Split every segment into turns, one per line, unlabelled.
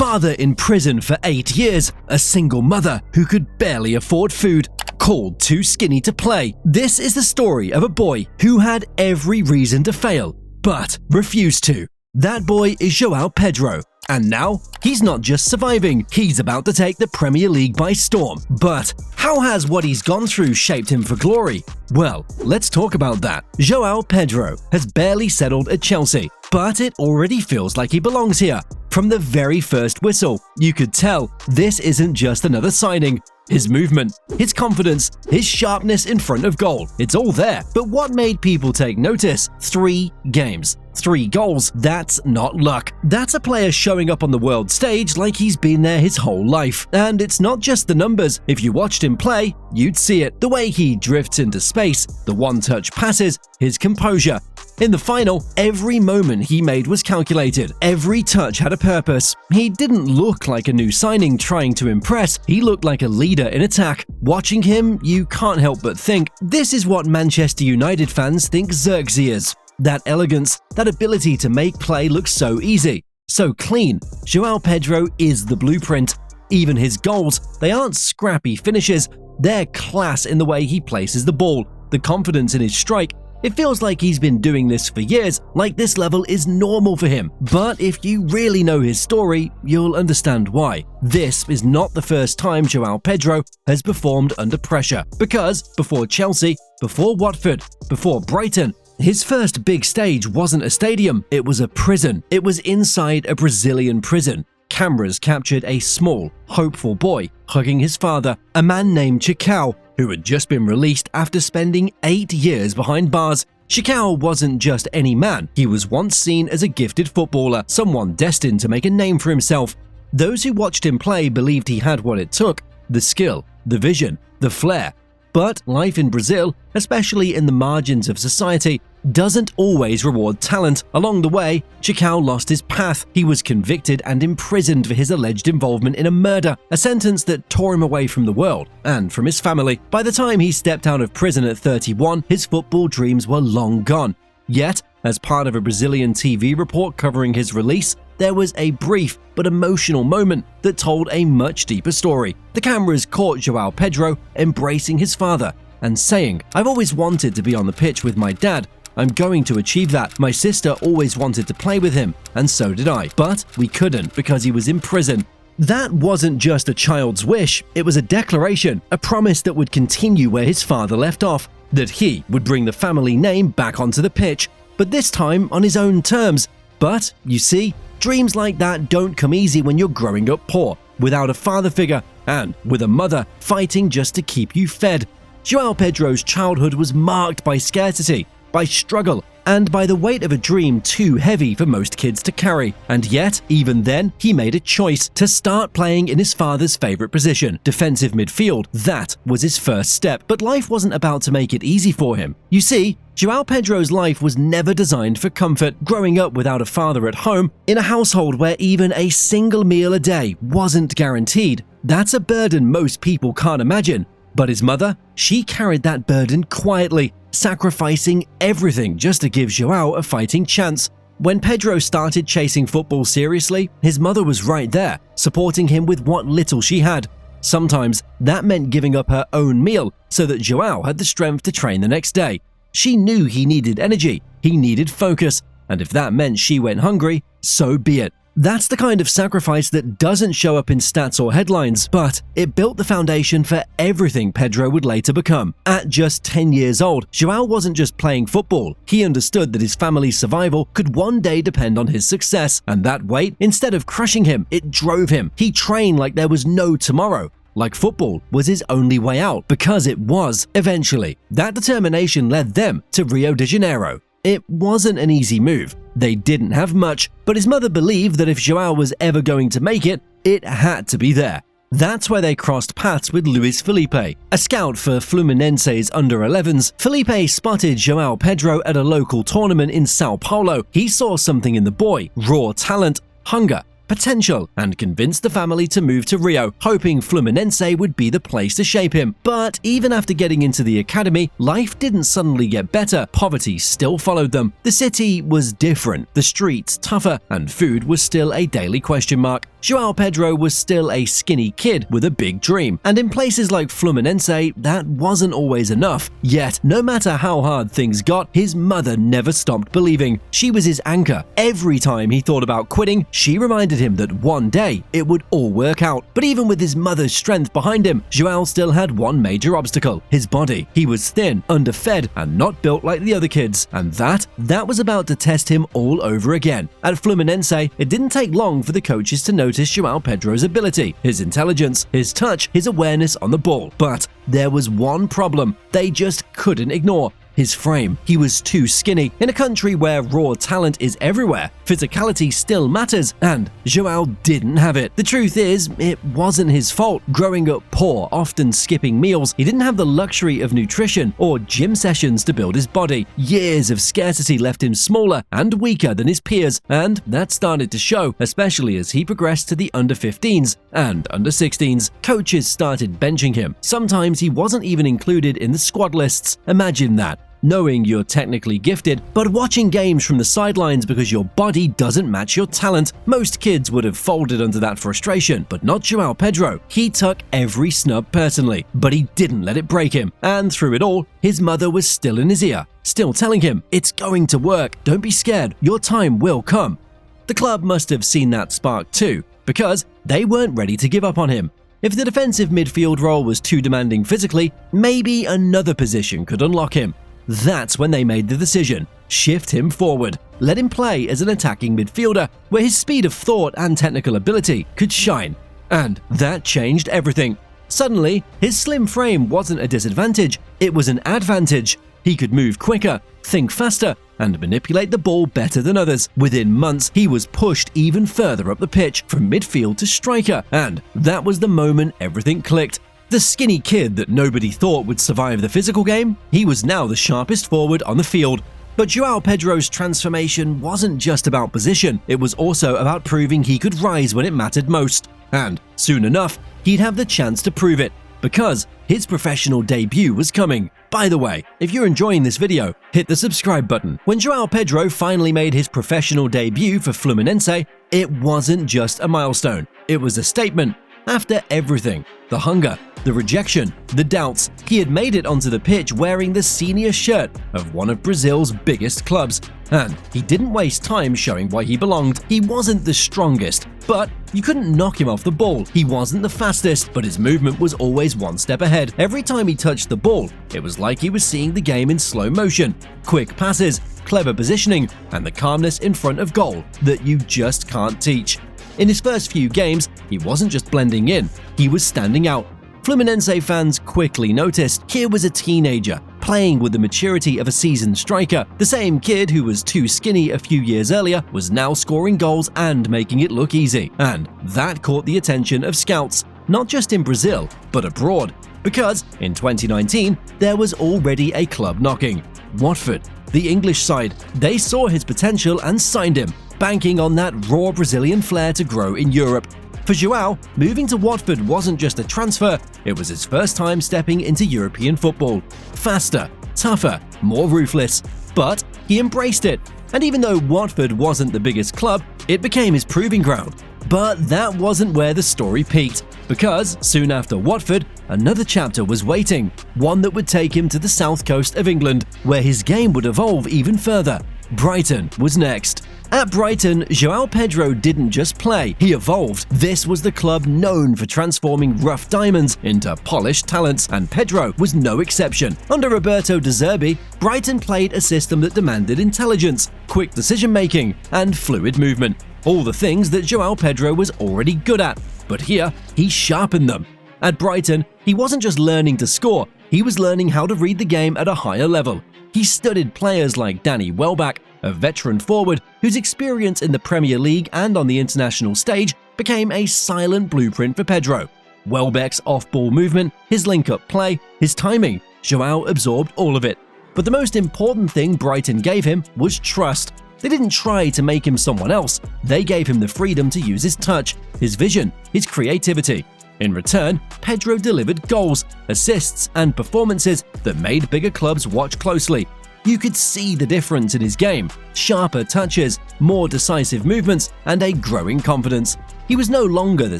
father in prison for 8 years, a single mother who could barely afford food, called too skinny to play. This is the story of a boy who had every reason to fail, but refused to. That boy is João Pedro. And now, he's not just surviving, he's about to take the Premier League by storm. But how has what he's gone through shaped him for glory? Well, let's talk about that. João Pedro has barely settled at Chelsea, but it already feels like he belongs here. From the very first whistle, you could tell this isn't just another signing. His movement, his confidence, his sharpness in front of goal, it's all there. But what made people take notice? 3 games. 3 goals, that's not luck. That's a player showing up on the world stage like he's been there his whole life. And it's not just the numbers. If you watched him play, you'd see it. The way he drifts into space, the one-touch passes, his composure. In the final, every moment he made was calculated. Every touch had a purpose. He didn't look like a new signing trying to impress. He looked like a leader in attack. Watching him, you can't help but think, this is what Manchester United fans think Xerxes is. That elegance, that ability to make play look so easy, so clean. João Pedro is the blueprint. Even his goals, they aren't scrappy finishes, they're class in the way he places the ball, the confidence in his strike. It feels like he's been doing this for years, like this level is normal for him. But if you really know his story, you'll understand why. This is not the first time João Pedro has performed under pressure, because before Chelsea, before Watford, before Brighton, his first big stage wasn't a stadium, it was a prison. It was inside a Brazilian prison. Cameras captured a small, hopeful boy hugging his father, a man named João, who had just been released after spending 8 years behind bars. João wasn't just any man, he was once seen as a gifted footballer, someone destined to make a name for himself. Those who watched him play believed he had what it took: the skill, the vision, the flair. But life in Brazil, especially in the margins of society, doesn't always reward talent. Along the way, João lost his path. He was convicted and imprisoned for his alleged involvement in a murder, a sentence that tore him away from the world and from his family. By the time he stepped out of prison at 31, his football dreams were long gone. Yet, as part of a Brazilian TV report covering his release, there was a brief but emotional moment that told a much deeper story. The cameras caught João Pedro embracing his father and saying, "I've always wanted to be on the pitch with my dad. I'm going to achieve that. My sister always wanted to play with him, and so did I. But we couldn't because he was in prison." That wasn't just a child's wish, it was a declaration, a promise that would continue where his father left off, that he would bring the family name back onto the pitch, but this time on his own terms. But, you see, dreams like that don't come easy when you're growing up poor, without a father figure, and with a mother fighting just to keep you fed. João Pedro's childhood was marked by scarcity, by struggle, and by the weight of a dream too heavy for most kids to carry. And yet, even then, he made a choice to start playing in his father's favorite position, defensive midfield. That was his first step. But life wasn't about to make it easy for him. You see, João Pedro's life was never designed for comfort. Growing up without a father at home, in a household where even a single meal a day wasn't guaranteed, that's a burden most people can't imagine. But his mother, she carried that burden quietly, sacrificing everything just to give João a fighting chance. When Pedro started chasing football seriously, his mother was right there, supporting him with what little she had. Sometimes that meant giving up her own meal so that João had the strength to train the next day. She knew he needed energy, he needed focus, and if that meant she went hungry, so be it. That's the kind of sacrifice that doesn't show up in stats or headlines, but it built the foundation for everything Pedro would later become. At just 10 years old, João wasn't just playing football. He understood that his family's survival could one day depend on his success, and that weight, instead of crushing him, it drove him. He trained like there was no tomorrow, like football was his only way out, because it was. Eventually, that determination led them to Rio de Janeiro. It wasn't an easy move. They didn't have much, but his mother believed that if João was ever going to make it, it had to be there. That's where they crossed paths with Luis Felipe, a scout for Fluminense's under-11s. Felipe spotted João Pedro at a local tournament in Sao Paulo. He saw something in the boy, raw talent, hunger, potential, and convinced the family to move to Rio, hoping Fluminense would be the place to shape him. But even after getting into the academy, life didn't suddenly get better. Poverty still followed them. The city was different, the streets tougher, and food was still a daily question mark. João Pedro was still a skinny kid with a big dream, and in places like Fluminense, that wasn't always enough. Yet, no matter how hard things got, his mother never stopped believing. She was his anchor. Every time he thought about quitting, she reminded him that one day it would all work out. But even with his mother's strength behind him, João still had one major obstacle: his body. He was thin, underfed, and not built like the other kids, and that was about to test him all over again. At Fluminense, it didn't take long for the coaches to notice João Pedro's ability, his intelligence, his touch, his awareness on the ball. But there was one problem they just couldn't ignore: his frame. He was too skinny. In a country where raw talent is everywhere, physicality still matters, and João didn't have it. The truth is, it wasn't his fault. Growing up poor, often skipping meals, he didn't have the luxury of nutrition or gym sessions to build his body. Years of scarcity left him smaller and weaker than his peers, and that started to show, especially as he progressed to the under-15s and under-16s. Coaches started benching him. Sometimes he wasn't even included in the squad lists. Imagine that. Knowing you're technically gifted, but watching games from the sidelines because your body doesn't match your talent. Most kids would have folded under that frustration, but not João Pedro. He took every snub personally, but he didn't let it break him. And through it all, his mother was still in his ear, still telling him, "It's going to work. Don't be scared. Your time will come." The club must have seen that spark too, because they weren't ready to give up on him. If the defensive midfield role was too demanding physically, maybe another position could unlock him. That's when they made the decision: shift him forward, let him play as an attacking midfielder where his speed of thought and technical ability could shine. And that changed everything. Suddenly, his slim frame wasn't a disadvantage, it was an advantage. He could move quicker, think faster, and manipulate the ball better than others. Within months, he was pushed even further up the pitch, from midfield to striker, and that was the moment everything clicked. The skinny kid that nobody thought would survive the physical game, he was now the sharpest forward on the field. But João Pedro's transformation wasn't just about position, it was also about proving he could rise when it mattered most. And soon enough, he'd have the chance to prove it, because his professional debut was coming. By the way, if you're enjoying this video, hit the subscribe button. When João Pedro finally made his professional debut for Fluminense, it wasn't just a milestone, it was a statement. After everything, the hunger, the rejection, the doubts, he had made it onto the pitch wearing the senior shirt of one of Brazil's biggest clubs. And he didn't waste time showing why he belonged. He wasn't the strongest, but you couldn't knock him off the ball. He wasn't the fastest, but his movement was always one step ahead. Every time he touched the ball, it was like he was seeing the game in slow motion. Quick passes, clever positioning, and the calmness in front of goal that you just can't teach. In his first few games, he wasn't just blending in, he was standing out. Fluminense fans quickly noticed here was a teenager, playing with the maturity of a seasoned striker. The same kid who was too skinny a few years earlier was now scoring goals and making it look easy. And that caught the attention of scouts, not just in Brazil, but abroad. Because in 2019, there was already a club knocking. Watford, the English side. They saw his potential and signed him, banking on that raw Brazilian flair to grow in Europe. For João, moving to Watford wasn't just a transfer, it was his first time stepping into European football. Faster, tougher, more ruthless. But he embraced it. And even though Watford wasn't the biggest club, it became his proving ground. But that wasn't where the story peaked, because soon after Watford, another chapter was waiting, one that would take him to the south coast of England, where his game would evolve even further. Brighton was next. At Brighton, João Pedro didn't just play, he evolved. This was the club known for transforming rough diamonds into polished talents, and Pedro was no exception. Under Roberto De Zerbi, Brighton played a system that demanded intelligence, quick decision-making, and fluid movement. All the things that João Pedro was already good at, but here, he sharpened them. At Brighton, he wasn't just learning to score, he was learning how to read the game at a higher level. He studied players like Danny Welbeck, a veteran forward whose experience in the Premier League and on the international stage became a silent blueprint for Pedro. Welbeck's off-ball movement, his link-up play, his timing, João absorbed all of it. But the most important thing Brighton gave him was trust. They didn't try to make him someone else, they gave him the freedom to use his touch, his vision, his creativity. In return, Pedro delivered goals, assists, and performances that made bigger clubs watch closely. You could see the difference in his game: sharper touches, more decisive movements, and a growing confidence. He was no longer the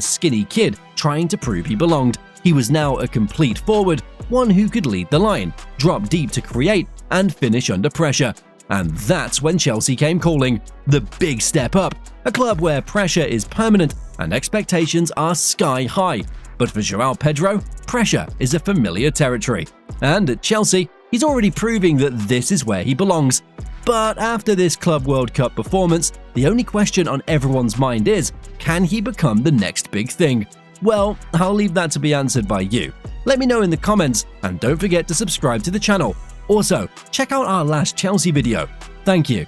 skinny kid trying to prove he belonged. He was now a complete forward, one who could lead the line, drop deep to create, and finish under pressure. And that's when Chelsea came calling. The big step up, a club where pressure is permanent and expectations are sky high. But for João Pedro, pressure is a familiar territory. And at Chelsea, he's already proving that this is where he belongs. But after this Club World Cup performance, the only question on everyone's mind is, can he become the next big thing? Well, I'll leave that to be answered by you. Let me know in the comments, and don't forget to subscribe to the channel. Also, check out our last Chelsea video. Thank you.